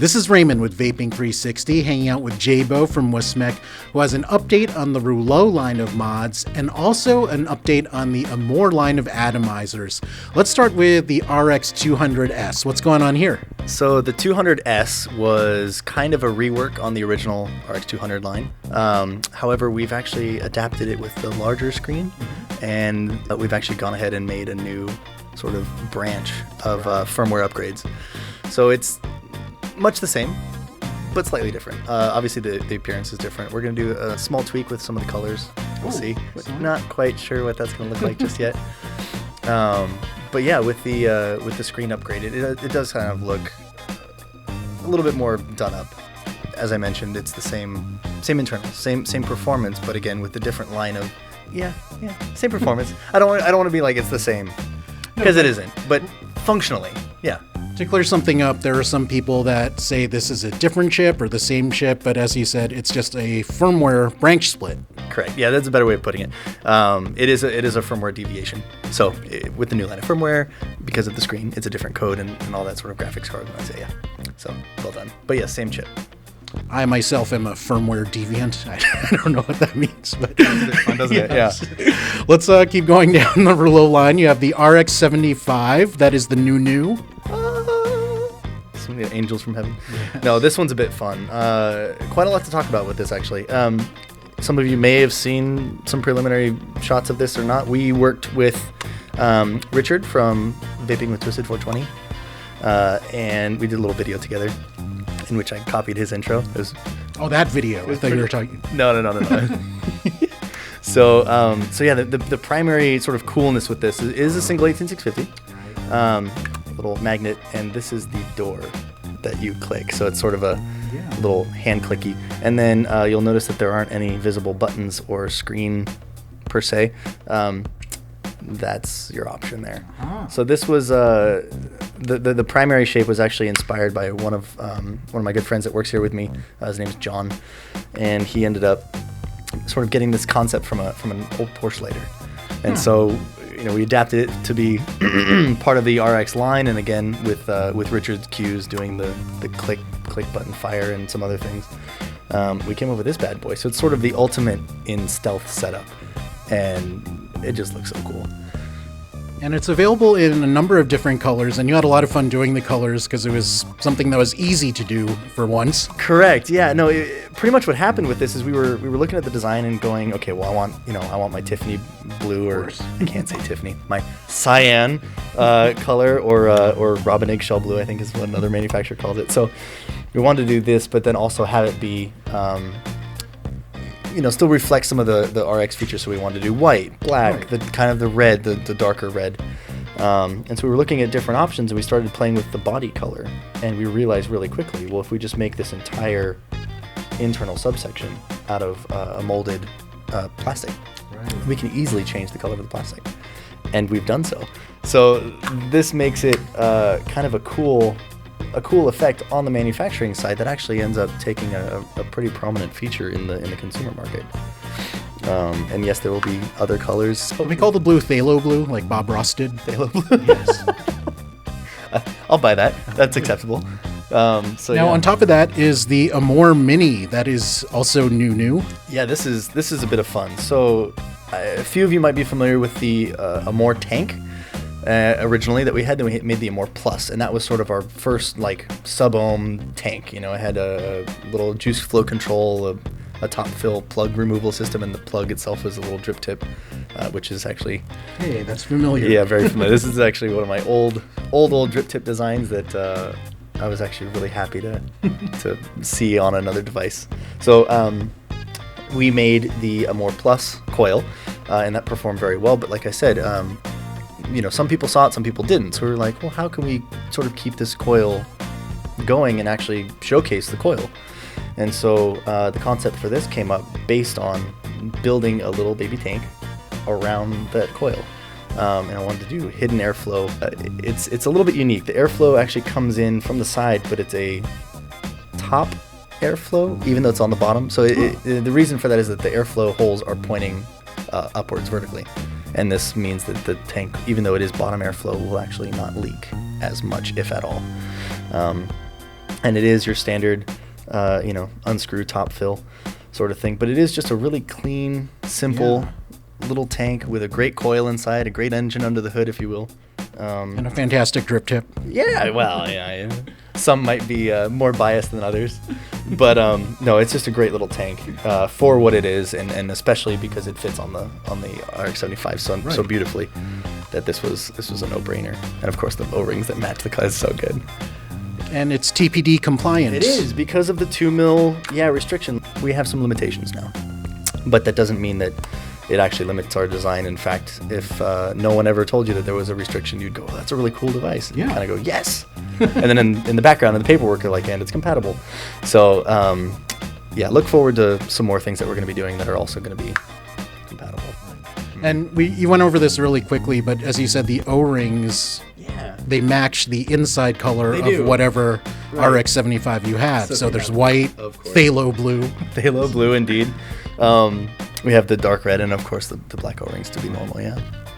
This is Raymond with Vaping 360, hanging out with Jaybo from Wismec, who has an update on the Reuleaux line of mods and also an update on the Amor line of atomizers. Let's start with the RX200s. What's going on here? So the 200S was kind of a rework on the original RX200 line. However, we've actually adapted it with the larger screen, and we've actually gone ahead and made a new sort of branch of firmware upgrades. So it's much the same, but slightly different. Obviously, the appearance is different. We're going to do a small tweak with some of the colors. We'll see. Not quite sure what that's going to look like just yet. But yeah, with the screen upgrade, it does kind of look a little bit more done up. As I mentioned, it's the same internal, same performance, but again with the different line of same performance. I don't want to be like it's the same, because it isn't. But functionally, yeah. To clear something up, there are some people that say this is a different chip or the same chip, but as you said, it's just a firmware branch split. Correct. Yeah, that's a better way of putting it. It is a firmware deviation. So with the new line of firmware, because of the screen, it's a different code and all that sort of graphics card. I say, yeah. So well done. But yeah, same chip. I myself am a firmware deviant. I don't know what that means, but fun, doesn't it? Yeah. Let's keep going down the Reuleaux line. You have the RX75. That is the new. Some of the angels from heaven. Yeah. No, this one's a bit fun. Quite a lot to talk about with this, actually. Some of you may have seen some preliminary shots of this or not. We worked with Richard from Vaping with Twisted 420, and we did a little video together in which I copied his intro. That video. I thought you were talking. No. So yeah, the primary sort of coolness with this is a single 18650. Little magnet, and this is the door that you click, so it's sort of a little hand clicky, and then you'll notice that there aren't any visible buttons or screen per se. That's your option there. So this was the primary shape was actually inspired by one of my good friends that works here with me. His name is John, and he ended up sort of getting this concept from an old Porsche later, and so we adapted it to be part of the RX line, and again with Richard's cues doing the click button fire and some other things, we came up with this bad boy. So it's sort of the ultimate in stealth setup, and it just looks so cool. And it's available in a number of different colors, and you had a lot of fun doing the colors because it was something that was easy to do for once. Correct. Yeah. No. Pretty much what happened with this is we were looking at the design and going, okay, well, I want my Tiffany blue, or I can't say Tiffany, my cyan color, or Robin eggshell blue, I think is what another manufacturer calls it. So we wanted to do this, but then also have it be still reflect some of the RX features. So we wanted to do white, black, the kind of the red, the darker red. And so we were looking at different options, and we started playing with the body color, and we realized really quickly, well, if we just make this entire internal subsection out of a molded plastic, we can easily change the color of the plastic, and we've done so. So this makes it kind of a cool effect on the manufacturing side that actually ends up taking a pretty prominent feature in the consumer market. And yes, there will be other colors. We call the blue phthalo blue, like Bob Ross did. Phthalo blue. Yes. I'll buy that. That's acceptable. On top of that is the Amor Mini. That is also new. Yeah, this is a bit of fun. So a few of you might be familiar with the Amor tank. Originally that we had, then we made the Amor Plus, and that was sort of our first sub-ohm tank. It had a little juice flow control, a top fill plug removal system, and the plug itself was a little drip tip, which is actually... Hey, that's familiar. Yeah, very familiar. This is actually one of my old drip tip designs that I was actually really happy to see on another device. So we made the Amor Plus coil, and that performed very well, but like I said, some people saw it, some people didn't. So we were like, well, how can we sort of keep this coil going and actually showcase the coil? And so the concept for this came up based on building a little baby tank around that coil. And I wanted to do hidden airflow. It's a little bit unique. The airflow actually comes in from the side, but it's a top airflow, even though it's on the bottom. So the reason for that is that the airflow holes are pointing upwards vertically. And this means that the tank, even though it is bottom airflow, will actually not leak as much, if at all. And it is your standard, unscrew top fill sort of thing. But it is just a really clean, simple little tank with a great coil inside, a great engine under the hood, if you will. And a fantastic drip tip. Yeah, well, yeah. Some might be more biased than others. But no, it's just a great little tank for what it is, and especially because it fits on the RX75 so beautifully that this was a no-brainer. And of course, the O-rings that match the car is so good. And it's TPD compliant. It is, because of the 2 mil restriction. We have some limitations now, but that doesn't mean that it actually limits our design. In fact, if no one ever told you that there was a restriction, you'd go, oh, that's a really cool device. And you kind of go, yes. And then in the background, in the paperwork, they're like, and it's compatible. So, look forward to some more things that we're going to be doing that are also going to be compatible. And you went over this really quickly, but as you said, the O-rings, they match the inside color of whatever RX75 you have. So there's white, phthalo blue. Phthalo blue, indeed. We have the dark red and, of course, the black O-rings to be normal,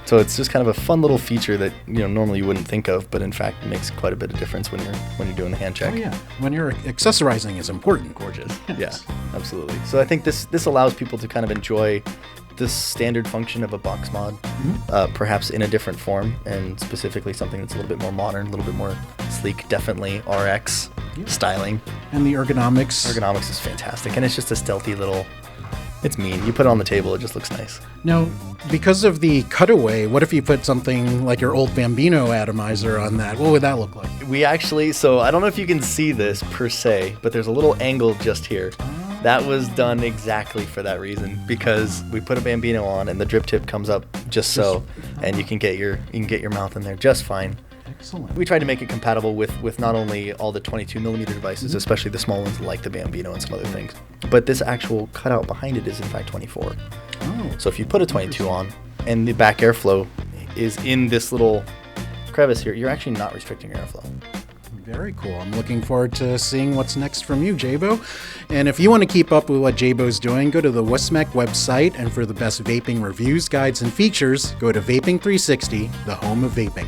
So it's just kind of a fun little feature that normally you wouldn't think of, but in fact makes quite a bit of difference when you're doing the hand check. Oh yeah, when you're accessorizing is important. Gorgeous. Yes. Yeah, absolutely. So I think this allows people to kind of enjoy the standard function of a box mod, perhaps in a different form, and specifically something that's a little bit more modern, a little bit more sleek, definitely RX styling. And the ergonomics. Ergonomics is fantastic, and it's just a stealthy little. It's mean. You put it on the table, it just looks nice. Now, because of the cutaway, what if you put something like your old Bambino Atomizer on that? What would that look like? We actually, so I don't know if you can see this per se, but there's a little angle just here. That was done exactly for that reason, because we put a Bambino on and the drip tip comes up just so, and you can get your mouth in there just fine. Excellent. We tried to make it compatible with not only all the 22mm devices, especially the small ones like the Bambino and some other things, but this actual cutout behind it is in fact 24. Oh. So if you put a 22 on and the back airflow is in this little crevice here, you're actually not restricting your airflow. Very cool. I'm looking forward to seeing what's next from you, Jabo. And if you want to keep up with what Jabo's doing, go to the Wismec website, and for the best vaping reviews, guides, and features, go to Vaping 360, the home of vaping.